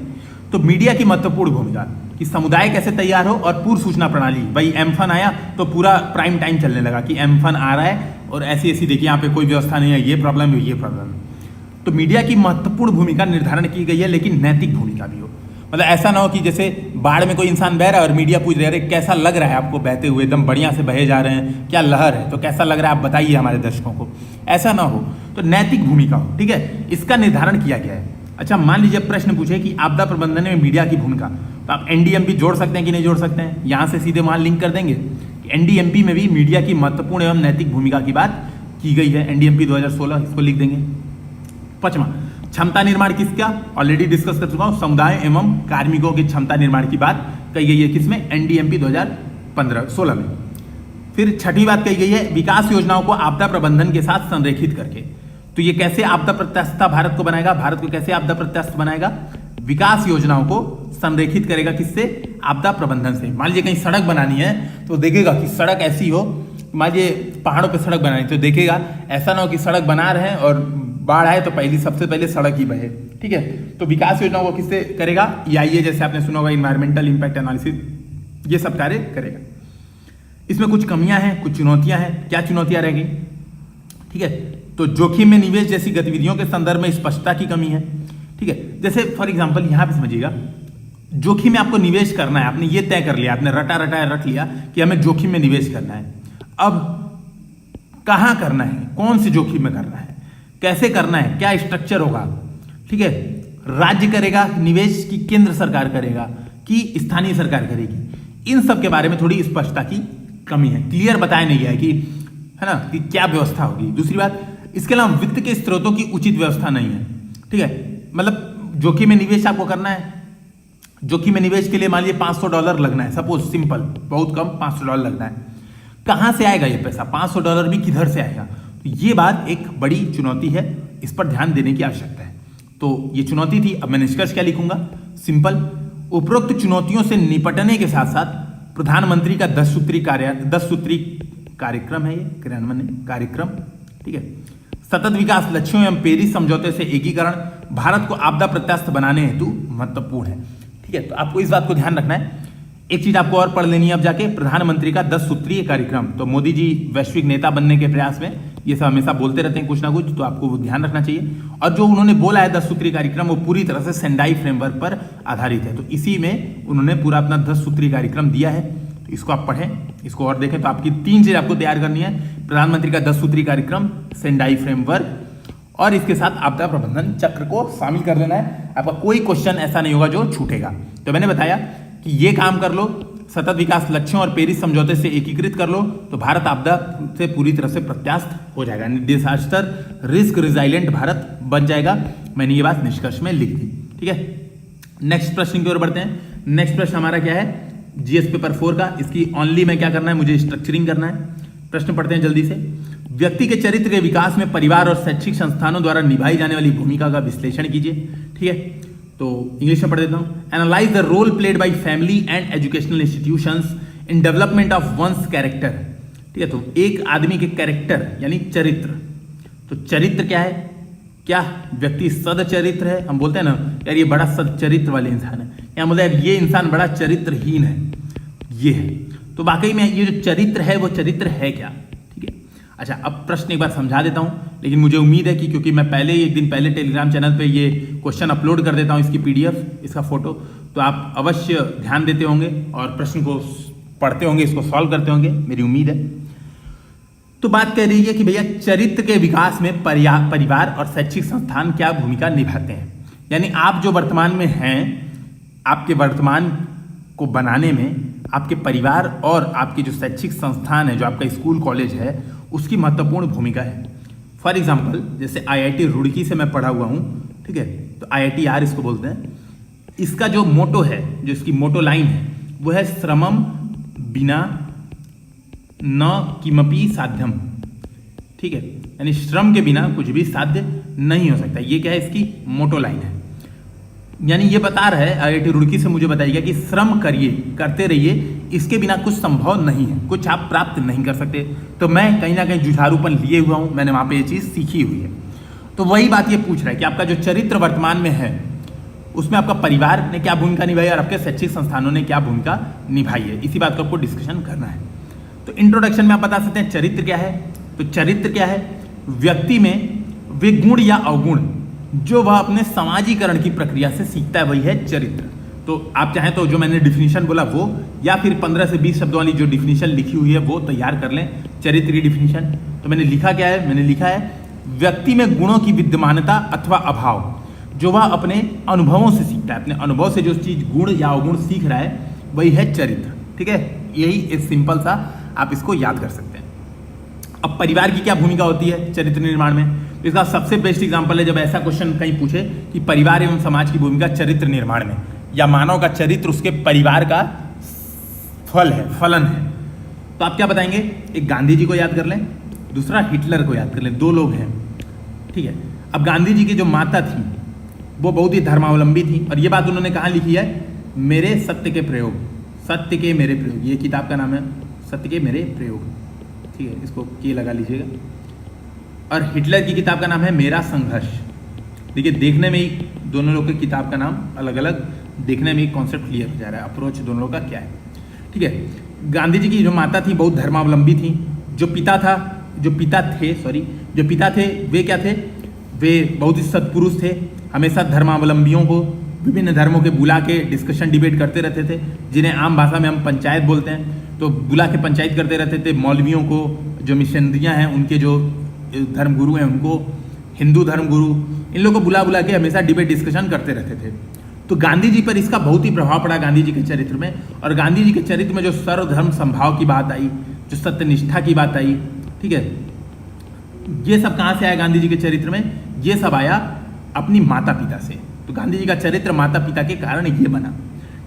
[SPEAKER 1] तो मीडिया की महत्वपूर्ण भूमिका कि समुदाय कैसे तैयार हो, और पूर्व सूचना प्रणाली, भाई एम्फन आया तो पूरा प्राइम टाइम चलने लगा कि एम्फन आ रहा है और ऐसी ऐसी देखिए यहाँ पे कोई व्यवस्था नहीं है, ये प्रॉब्लम है, ये प्रॉब्लम है। तो मीडिया की महत्वपूर्ण भूमिका निर्धारण की गई है, लेकिन नैतिक भूमिका भी हो। मतलब ऐसा ना हो कि जैसे बाढ़ में कोई इंसान बह रहा है और मीडिया पूछ रहे हैं कैसा लग रहा है आपको बहते हुए, एकदम बढ़िया से बहे जा रहे हैं, क्या लहर है, तो कैसा लग रहा है आप बताइए हमारे दर्शकों को, ऐसा ना हो। तो नैतिक भूमिका हो, ठीक है, इसका निर्धारण किया गया है। अच्छा, मान लीजिए प्रश्न पूछे कि आपदा प्रबंधन में मीडिया की भूमिका, तो आप एनडीएमपी जोड़ सकते हैं कि नहीं जोड़ सकते हैं, यहां से सीधे वहां लिंक कर देंगे। एनडीएमपी में भी मीडिया की महत्वपूर्ण एवं नैतिक भूमिका की बात की गई है, एनडीएमपी 2016, इसको लिख देंगे। पांचवा, क्षमता निर्माण किसका, ऑलरेडी डिस्कस कर चुका हूं, समुदाय एवं कार्मिकों की क्षमता निर्माण की बात कही गई है, किसमें, एनडीएमपी 2016 में। फिर छठी बात कही गई है, विकास योजनाओं को आपदा प्रबंधन के साथ संरेखित करके। तो ये कैसे आपदा प्रत्यास्थता भारत को बनाएगा, भारत को कैसे आपदा प्रत्यास्थ बनाएगा, विकास योजनाओं को संरेखित करेगा, किससे, आपदा प्रबंधन से। मान लीजिए कहीं सड़क बनानी है तो देखेगा कि सड़क ऐसी हो, मान लीजिए पहाड़ों पे सड़क बनानी, तो देखेगा ऐसा ना हो कि सड़क बना रहे हैं और बाढ़ आए तो सबसे पहले सड़क ही बहे, ठीक है। तो विकास योजनाओं को किससे करेगा, EIA जैसे आपने सुना होगा, इन्वायरमेंटल इंपैक्ट एनालिसिस, ये सब कार्य करेगा। इसमें कुछ कमियां हैं, कुछ चुनौतियां हैं। क्या चुनौतियां रहेंगी, ठीक है। तो जोखिम में निवेश जैसी गतिविधियों के संदर्भ में स्पष्टता की कमी है, ठीक है। जैसे फॉर एग्जांपल यहां पे समझिएगा, जोखिम में आपको निवेश करना है, आपने ये तय कर लिया, आपने रटा रख लिया कि हमें जोखिम में निवेश करना है। अब कहां करना है, कौन से जोखिम में करना है, कैसे करना है, क्या स्ट्रक्चर होगा, ठीक है, राज्य करेगा निवेश की केंद्र सरकार करेगा कि स्थानीय सरकार करेगी, इन सब के बारे में थोड़ी स्पष्टता की कमी है, क्लियर बताया नहीं गया है कि, है ना, कि क्या व्यवस्था होगी। दूसरी बात, इसके अलावा वित्त के स्रोतों की उचित व्यवस्था नहीं है, ठीक है। मतलब जोखिम में निवेश आपको करना है, जोखिम में निवेश के लिए मान लीजिए $500 लगना है, सपोज, सिंपल, बहुत कम, $500 लगना है, कहां से आएगा ये पैसा, $500 भी किधर से आएगा, तो ये बात एक बड़ी चुनौती है, इस पर ध्यान देने की आवश्यकता है। तो ये चुनौती थी। अब मैं निष्कर्ष क्या लिखूंगा, सिंपल, उपरोक्त चुनौतियों से निपटने के साथ साथ प्रधानमंत्री का 10 सूत्री कार्यक्रम है, ये क्रियान्वयन कार्यक्रम, ठीक है, सतत विकास लक्ष्यों एवं पेरिस समझौते से एकीकरण भारत को आपदा प्रत्यास्थ बनाने हेतु महत्वपूर्ण है, ठीक है। तो आपको इस बात को ध्यान रखना है। एक चीज आपको और पढ़ लेनी है अब जाके, प्रधानमंत्री का 10 सूत्रीय कार्यक्रम। तो मोदी जी वैश्विक नेता बनने के प्रयास में ये सब हमेशा बोलते रहते हैं कुछ ना कुछ, तो आपको वो ध्यान रखना चाहिए। और जो उन्होंने बोला है 10 सूत्रीय कार्यक्रम, वो पूरी तरह से सेंडाई फ्रेमवर्क पर आधारित है। तो इसी में उन्होंने पूरा अपना 10 सूत्रीय कार्यक्रम दिया है, तो इसको आप पढ़ें, इसको और देखें। तो आपकी 3 चीज आपको तैयार करनी है, प्रधानमंत्री का 10 सूत्रीय कार्यक्रम, सेंडाई फ्रेमवर्क, और इसके साथ आपदा प्रबंधन चक्र को शामिल कर लेना है। आपका कोई क्वेश्चन ऐसा नहीं होगा जो छूटेगा। तो मैंने बताया कि ये काम कर लो, सतत विकास लक्ष्यों और पेरिस समझौते से एकीकृत कर लो तो भारत आपदा से पूरी तरह से प्रत्यास्थ हो जाएगा, डिजास्टर रिस्क रिजाइलेंट भारत बन जाएगा। मैंने ये बात निष्कर्ष में लिख दी। ठीक है, नेक्स्ट प्रश्न की ओर बढ़ते हैं। नेक्स्ट प्रश्न हमारा क्या है, जीएस पेपर 4 का। इसकी ओनली में क्या करना है, मुझे स्ट्रक्चरिंग करना है। प्रश्न पढ़ते हैं जल्दी से। व्यक्ति के चरित्र के विकास में परिवार और शैक्षिक संस्थानों द्वारा निभाई जाने वाली भूमिका का विश्लेषण कीजिए। ठीक है, तो इंग्लिश में पढ़ देता हूं। Analyse the role played by family and educational institutions in development of one's character. ठीक है, तो एक आदमी के कैरेक्टर यानी चरित्र, तो चरित्र क्या है, क्या व्यक्ति सदचरित्र है। हम बोलते हैं ना यार ये बड़ा सदचरित्र वाले इंसान है, या बोलते हैं ये इंसान बड़ा चरित्रहीन है, ये है। तो वाकई में ये जो चरित्र है वो चरित्र है क्या। ठीक है, अच्छा अब प्रश्न एक बार समझा देता हूं, लेकिन मुझे उम्मीद है कि क्योंकि मैं पहले ही एक दिन पहले टेलीग्राम चैनल पे ये क्वेश्चन अपलोड कर देता हूं, इसकी पीडीएफ, इसका फोटो, तो आप अवश्य ध्यान देते होंगे और प्रश्न को पढ़ते होंगे, इसको सॉल्व करते होंगे, मेरी उम्मीद है। तो बात कह रही है कि भैया चरित्र के विकास में परिवार और शैक्षिक संस्थान क्या भूमिका निभाते हैं। यानी आप जो वर्तमान में हैं, आपके वर्तमान को बनाने में आपके परिवार और आपके जो शैक्षिक संस्थान है, जो आपका स्कूल कॉलेज है, उसकी महत्वपूर्ण भूमिका है। फॉर एग्जाम्पल जैसे IIT रुड़की से मैं पढ़ा हुआ हूँ। ठीक है, तो IITR इसको बोलते हैं। इसका जो मोटो है, जो इसकी मोटो लाइन है, वो है श्रमम बिना न किमपि साध्यम। ठीक है, यानी श्रम के बिना कुछ भी साध्य नहीं हो सकता। ये क्या है, इसकी मोटो लाइन है। यानी ये बता रहा है, IIT रुड़की से मुझे बताया गया कि श्रम करिए, करते रहिए, इसके बिना कुछ संभव नहीं है, कुछ आप प्राप्त नहीं कर सकते। तो मैं कहीं ना कहीं जुझारूपन लिए हुआ हूं, मैंने वहां पे ये चीज सीखी हुई है। तो वही बात ये पूछ रहा है कि आपका जो चरित्र वर्तमान में है, उसमें आपका परिवार ने क्या भूमिका निभाई और आपके शैक्षिक संस्थानों ने क्या भूमिका निभाई है, इसी बात को आपको डिस्कशन करना है। तो इंट्रोडक्शन में आप बता सकते हैं चरित्र क्या है। तो चरित्र क्या है, व्यक्ति में वे गुण या अवगुण जो वह अपने समाजीकरण की प्रक्रिया से सीखता है, वही है चरित्र। तो आप चाहें तो जो मैंने डिफिनीशन बोला वो, या फिर 15 से 20 शब्दों वाली जो डिफिनीशन लिखी हुई है वो तैयार कर लें, चरित्र की डिफिनीशन। तो मैंने लिखा क्या है, मैंने लिखा है व्यक्ति में गुणों की विद्यमानता अथवा अभाव जो वह अपने अनुभवों से सीखता है, अपने अनुभव से जो चीज गुण या अवगुण सीख रहा है वही है चरित्र। ठीक है, यही एक सिंपल सा आप इसको याद कर सकते हैं। अब परिवार की क्या भूमिका होती है चरित्र निर्माण में, तो इसका सबसे बेस्ट एग्जांपल है जब ऐसा क्वेश्चन कहीं पूछे कि परिवार एवं समाज की भूमिका चरित्र निर्माण में, या मानव का चरित्र उसके परिवार का फल है, फलन है। तो आप क्या बताएंगे, एक गांधी जी को याद कर लें, दूसरा हिटलर को याद कर लें, दो लोग हैं। ठीक है, अब गांधी जी की जो माता थी वो बहुत ही धर्मावलंबी थी, और ये बात उन्होंने कहाँ लिखी है, मेरे सत्य के प्रयोग, सत्य के मेरे प्रयोग, ये किताब का नाम है, सत्य के मेरे प्रयोग। ठीक है, इसको के लगा लीजिएगा। और हिटलर की किताब का नाम है मेरा संघर्ष। देखिए देखने में ही दोनों लोग की किताब का नाम अलग अलग, देखने में ही कॉन्सेप्ट क्लियर हो जा रहा है, अप्रोच दोनों लोग का क्या है। ठीक है, गांधी जी की जो माता थी बहुत धर्मावलंबी थी, जो पिता थे वे क्या थे, वे बहुत ही सत्पुरुष थे, हमेशा धर्मावलंबियों को विभिन्न धर्मों के बुला के डिस्कशन डिबेट करते रहते थे, जिन्हें आम भाषा में हम पंचायत बोलते हैं। तो बुला के पंचायत करते रहते थे, मौलवियों को, जो मिशनरियाँ हैं उनके जो धर्मगुरु हैं उनको, हिंदू धर्मगुरु, इन लोगों को बुला बुला के हमेशा डिबेट डिस्कशन करते रहते थे। तो गांधी जी पर इसका बहुत ही प्रभाव पड़ा, गांधी जी के चरित्र में। और गांधी जी के चरित्र में जो सर्वधर्म संभाव की बात आई, जो सत्यनिष्ठा की बात आई, ठीक है, ये सब कहाँ से आया गांधी जी के चरित्र में, ये सब आया अपनी माता पिता से। तो गांधी जी का चरित्र माता पिता के कारण ये बना।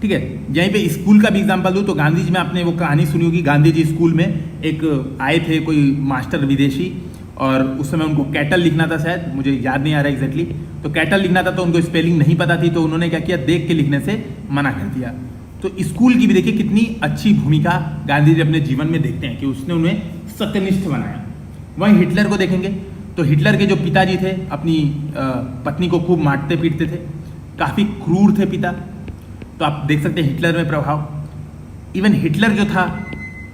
[SPEAKER 1] ठीक है, यहीं पे स्कूल का भी एग्जांपल दूं तो गांधी जी में आपने वो कहानी सुनी होगी, गांधी जी स्कूल में एक आए थे कोई मास्टर विदेशी, और उस समय उनको कैटल लिखना था, शायद मुझे याद नहीं आ रहा एग्जैक्टली, तो कैटल लिखना था तो उनको स्पेलिंग नहीं पता थी, तो उन्होंने क्या किया, देख के लिखने से मना कर दिया। तो स्कूल की भी देखिए कितनी अच्छी भूमिका गांधी जी अपने जीवन में देखते हैं कि उसने उन्हें सत्यनिष्ठ बनाया। वहीं हिटलर को देखेंगे तो हिटलर के जो पिताजी थे अपनी पत्नी को खूब मारते पीटते थे, काफ़ी क्रूर थे पिता। तो आप देख सकते हैं हिटलर में प्रभाव। इवन हिटलर जो था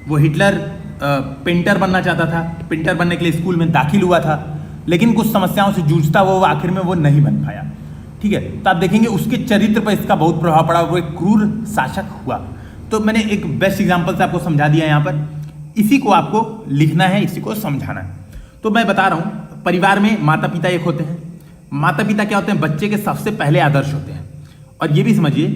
[SPEAKER 1] वो हिटलर पेंटर बनना चाहता था, पेंटर बनने के लिए स्कूल में दाखिल हुआ था, लेकिन कुछ समस्याओं से जूझता वो आखिर में वो नहीं बन पाया। ठीक है, तो आप देखेंगे उसके चरित्र पर इसका बहुत प्रभाव पड़ा, वो एक क्रूर शासक हुआ। तो मैंने एक बेस्ट एग्जाम्पल से आपको समझा दिया यहाँ पर, इसी को आपको लिखना है, इसी को समझाना है। तो मैं बता रहा हूँ, परिवार में माता पिता एक होते हैं। माता पिता क्या होते हैं, बच्चे के सबसे पहले आदर्श होते हैं। और ये भी समझिए,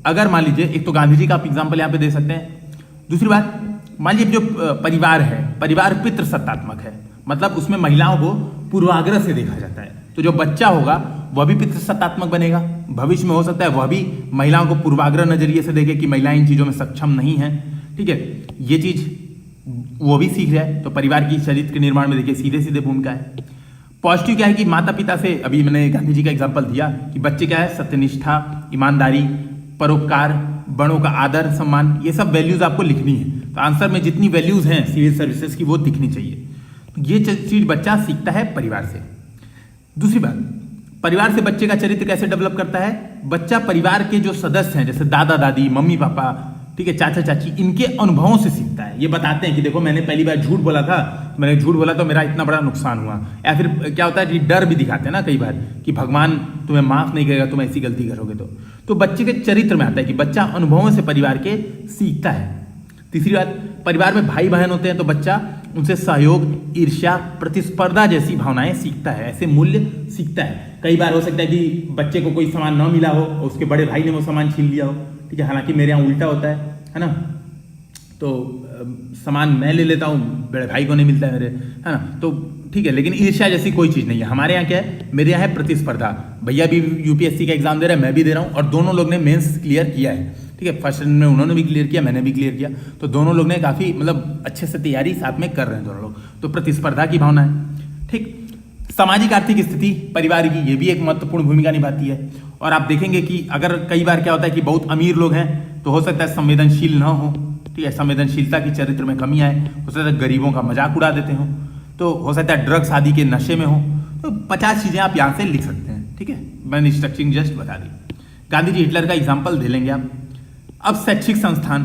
[SPEAKER 1] अगर मान लीजिए, एक तो गांधी जी का आप एग्जाम्पल यहाँ पे दे सकते हैं, दूसरी बात मान लीजिए जो परिवार है, परिवार पितृसत्तात्मक है, मतलब उसमें महिलाओं को पूर्वाग्रह से देखा जाता है, तो जो बच्चा होगा वह भी पितृसत्तात्मक बनेगा। भविष्य में हो सकता है वह भी महिलाओं को पूर्वाग्रह नजरिए से देखे कि महिलाएं इन चीजों में सक्षम नहीं है। ठीक है, ये चीज वो भी सीख जाए। तो परिवार की चरित्र के निर्माण में देखिए सीधे सीधे भूमिका है। पॉजिटिव क्या है कि माता पिता से, अभी मैंने गांधी जी का एग्जाम्पल दिया कि बच्चे क्या है, सत्यनिष्ठा, ईमानदारी, परोपकार, बड़ों का आदर सम्मान, ये सब वैल्यूज आपको लिखनी है। तो आंसर में जितनी वैल्यूज हैं सिविल सर्विसेज की वो दिखनी चाहिए। ये चीज बच्चा सीखता है परिवार से। दूसरी बात, परिवार से बच्चे का चरित्र कैसे डेवलप करता है? बच्चा परिवार के जो सदस्य हैं, जैसे दादा दादी, मम्मी पापा, ठीक है, चाचा चाची, इनके अनुभवों से सीखता है। ये बताते हैं कि देखो मैंने पहली बार झूठ बोला था, मैंने झूठ बोला तो मेरा इतना बड़ा नुकसान हुआ। या फिर क्या होता है कि डर भी दिखाते हैं ना कई बार कि भगवान तुम्हें माफ नहीं करेगा तुम ऐसी गलती करोगे। तो बच्चे के चरित्र में आता है कि बच्चा अनुभवों से परिवार के सीखता है। तीसरी बात, परिवार में भाई बहन होते हैं तो बच्चा उनसे सहयोग, ईर्ष्या, प्रतिस्पर्धा जैसी भावनाएं सीखता है, ऐसे मूल्य सीखता है। कई बार हो सकता है कि बच्चे को कोई सामान न मिला हो और उसके बड़े भाई ने वो सामान छीन लिया हो। ठीक है, हालांकि मेरे यहाँ उल्टा होता है ना, तो सामान मैं ले लेता हूँ, बड़े भाई को नहीं मिलता है मेरे, है ना। तो ठीक है, लेकिन ईर्ष्या जैसी कोई चीज़ नहीं है। हमारे यहाँ क्या है, मेरे यहाँ है प्रतिस्पर्धा। भैया भी यूपीएससी का एग्जाम दे रहे हैं, मैं भी दे रहा हूँ, और दोनों लोग ने मेंस क्लियर किया है। ठीक है, फर्स्ट में उन्होंने भी क्लियर किया, मैंने भी क्लियर किया, तो दोनों लोग ने काफ़ी मतलब अच्छे से तैयारी साथ में कर रहे हैं दोनों लोग। तो प्रतिस्पर्धा की भावना है। ठीक, सामाजिक आर्थिक स्थिति परिवार की, ये भी एक महत्वपूर्ण भूमिका निभाती है। और आप देखेंगे कि अगर कई बार क्या होता है कि बहुत अमीर लोग हैं तो हो सकता है संवेदनशील ना हो। ठीक है, संवेदनशीलता की चरित्र में कमी आए, हो सकता है गरीबों का मजाक उड़ा देते हो, तो हो सकता है ड्रग्स आदि के नशे में हो। तो 50 चीज़ें आप यहाँ से लिख सकते हैं। ठीक है, मैंने स्ट्रक्चरिंग जस्ट बता दी। गांधी जी हिटलर का एग्जाम्पल दे लेंगे आप। अब शैक्षिक संस्थान,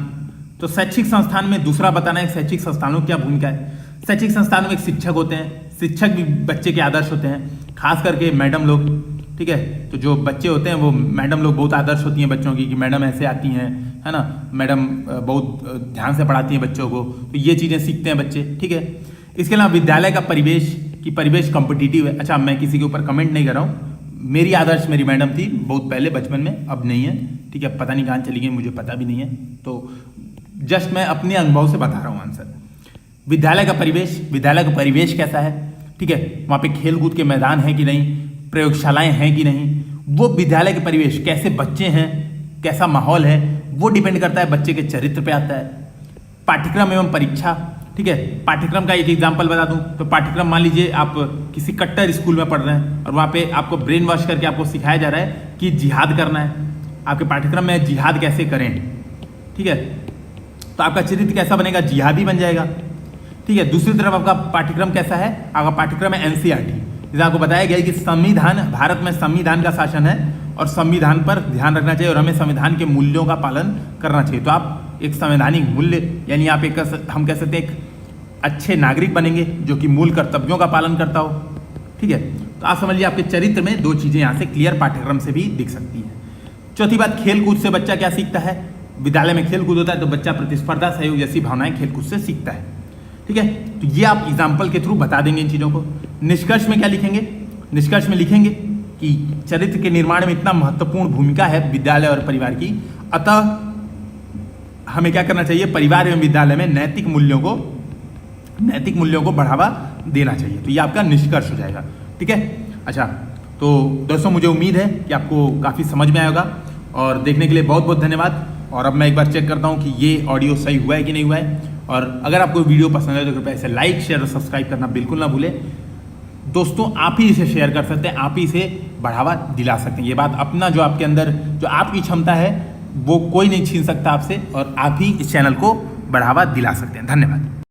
[SPEAKER 1] तो शैक्षिक संस्थान में दूसरा बताना है शैक्षिक संस्थानों की क्या भूमिका है। शैक्षिक संस्थान में एक शिक्षक होते हैं, शिक्षक भी बच्चे के आदर्श होते हैं, खास करके मैडम लोग। ठीक है, तो जो बच्चे होते हैं वो मैडम लोग बहुत आदर्श होती हैं बच्चों की, कि मैडम ऐसे आती हैं, है ना, मैडम बहुत ध्यान से पढ़ाती हैं बच्चों को, तो ये चीज़ें सीखते हैं बच्चे। ठीक है, इसके अलावा विद्यालय का परिवेश, कि परिवेश कॉम्पिटिटिव है। अच्छा, मैं किसी के ऊपर कमेंट नहीं कर रहा हूँ, मेरी आदर्श मेरी मैडम थी बहुत पहले बचपन में, अब नहीं है। ठीक है, पता नहीं कहाँ चली गई, मुझे पता भी नहीं है, तो जस्ट मैं अपने अनुभव से बता रहा हूँ आंसर। विद्यालय का परिवेश, विद्यालय का परिवेश कैसा है? ठीक है, वहाँ पे खेल कूद के मैदान है कि नहीं, प्रयोगशालाएं हैं कि नहीं, वो विद्यालय के परिवेश, कैसे बच्चे हैं, कैसा माहौल है, वो डिपेंड करता है बच्चे के चरित्र पे आता है। पाठ्यक्रम एवं परीक्षा, ठीक है, पाठ्यक्रम का एक एग्जांपल बता दूं तो पाठ्यक्रम, मान लीजिए आप किसी कट्टर स्कूल में पढ़ रहे हैं और वहाँ पे आपको ब्रेन वॉश करके आपको सिखाया जा रहा है कि जिहाद करना है। आपके पाठ्यक्रम में जिहाद कैसे करें, ठीक है, तो आपका चरित्र कैसा बनेगा, जिहादी बन जाएगा। ठीक है, दूसरी तरफ आपका पाठ्यक्रम कैसा है, आपका पाठ्यक्रम है एनसीईआरटी, जैसे आपको बताया गया है कि संविधान, भारत में संविधान का शासन है और संविधान पर ध्यान रखना चाहिए और हमें संविधान के मूल्यों का पालन करना चाहिए। तो आप एक संवैधानिक मूल्य, यानी आप एक, हम कह सकते हैं एक अच्छे नागरिक बनेंगे जो कि मूल कर्तव्यों का पालन करता हो। ठीक है, तो आप समझिए आपके चरित्र में दो चीजें यहाँ से क्लियर पाठ्यक्रम से भी दिख सकती है। चौथी बात, खेल कूद से बच्चा क्या सीखता है। विद्यालय में खेल कूद होता है तो बच्चा प्रतिस्पर्धा, सहयोग जैसी भावनाएं खेल कूद से सीखता है। ठीक है, तो ये आप एग्जाम्पल के थ्रू बता देंगे इन चीजों को। निष्कर्ष में क्या लिखेंगे, निष्कर्ष में लिखेंगे कि चरित्र के निर्माण में इतना महत्वपूर्ण भूमिका है विद्यालय और परिवार की, अतः हमें क्या करना चाहिए, परिवार एवं विद्यालय में नैतिक मूल्यों को बढ़ावा देना चाहिए। तो ये आपका निष्कर्ष हो जाएगा। ठीक है, अच्छा, तो दोस्तों मुझे उम्मीद है कि आपको काफ़ी समझ में आएगा और देखने के लिए बहुत बहुत धन्यवाद। और अब मैं एक बार चेक करता हूँ कि ये ऑडियो सही हुआ है कि नहीं हुआ है। और अगर आपको वीडियो पसंद है तो कृपया इसे लाइक, शेयर और सब्सक्राइब करना बिल्कुल ना भूलें। दोस्तों आप ही इसे शेयर कर सकते हैं, आप ही इसे बढ़ावा दिला सकते हैं। ये बात अपना जो आपके अंदर जो आपकी क्षमता है वो कोई नहीं छीन सकता आपसे, और आप ही इस चैनल को बढ़ावा दिला सकते हैं। धन्यवाद।